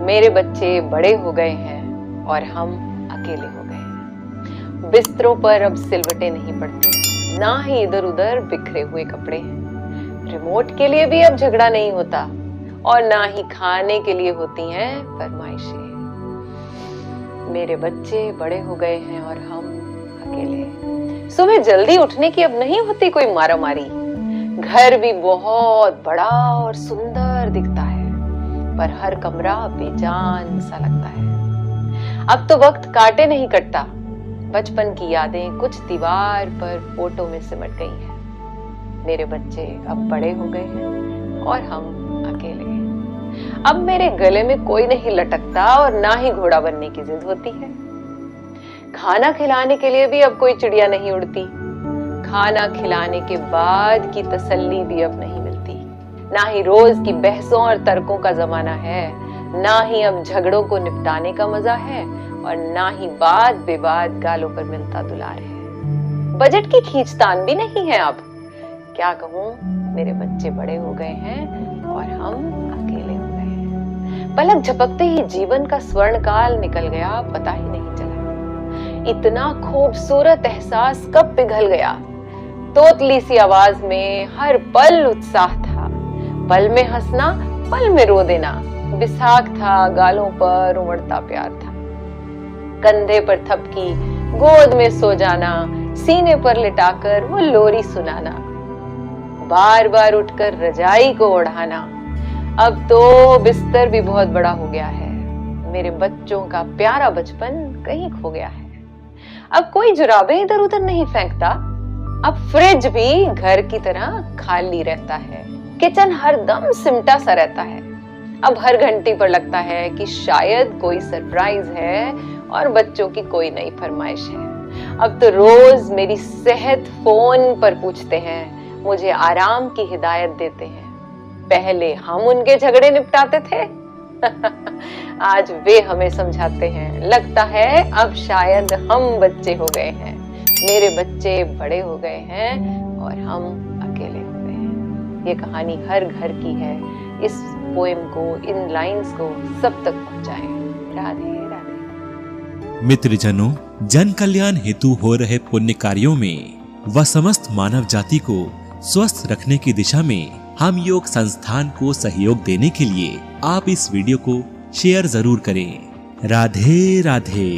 मेरे बच्चे बड़े हो गए हैं और हम अकेले हो गए हैं। बिस्तरों पर अब सिलवटें नहीं पड़ती, ना ही इधर उधर बिखरे हुए कपड़े हैं। रिमोट के लिए भी अब झगड़ा नहीं होता और ना ही खाने के लिए होती हैं फरमाइशें। मेरे बच्चे बड़े हो गए हैं और हम अकेले। सुबह जल्दी उठने की अब नहीं होती कोई मारामारी। घर भी बहुत बड़ा और सुंदर दिखता है, पर हर कमरा बेजान सा लगता है। अब तो वक्त काटे नहीं कटता। बचपन की यादें कुछ दीवार पर फोटो में सिमट गई हैं। मेरे बच्चे अब बड़े हो गए हैं और हम अकेले हैं। अब मेरे गले में कोई नहीं लटकता और ना ही घोड़ा बनने की जिद होती है। खाना खिलाने के लिए भी अब कोई चिड़िया नहीं उड़ती। खाना खिलाने के बाद की तसल्ली भी अब नहीं मिलती। ना ही रोज की बहसों और तर्कों का जमाना है, ना ही अब झगड़ों को निपटाने का मजा है और ना ही बात बेबात गालों पर मिलता दुलार है। बजट की खींचतान भी नहीं है अब। क्या कहूं, मेरे बच्चे बड़े हो गए हैं और हम अकेले हो गए हैं। पलक झपकते ही जीवन का स्वर्ण काल निकल गया, पता ही नहीं चला। इतना खूबसूरत एहसास कब पिघल गया। तोतली सी आवाज में हर पल उत्साह था। पल में हंसना, पल में रो देना। बिसाख था, गालों पर उमड़ता प्यार था। कंधे पर थपकी, गोद में सो जाना, सीने पर लिटाकर वो लोरी सुनाना, बार बार उठकर रजाई को ओढ़ाना। अब तो बिस्तर भी बहुत बड़ा हो गया है। मेरे बच्चों का प्यारा बचपन कहीं खो गया है। अब कोई जुराबें इधर उधर नहीं फेंकता। अब फ्रिज भी घर की तरह खाली रहता है। किचन हरदम सिमटा सा रहता है। अब हर घंटी पर लगता है कि शायद कोई सरप्राइज है और बच्चों की कोई नई फरमाइश है। अब तो रोज मेरी सेहत फोन पर पूछते हैं, मुझे आराम की हिदायत देते हैं। पहले हम उनके झगड़े निपटाते थे आज वे हमें समझाते हैं। लगता है अब शायद हम बच्चे हो गए हैं। मेरे बच्चे बड़े हो गए हैं और हम अकेले हो गए हैं। ये कहानी हर घर की है। इस पोएम को, इन लाइंस को सब तक पहुंचाएं। राधे राधे। मित्रजनों, जन कल्याण हेतु हो रहे पुण्य कार्यों में व समस्त मानव जाति को स्वस्थ रखने की दिशा में हम योग संस्थान को सहयोग देने के लिए आप इस वीडियो को शेयर जरूर करें। राधे राधे।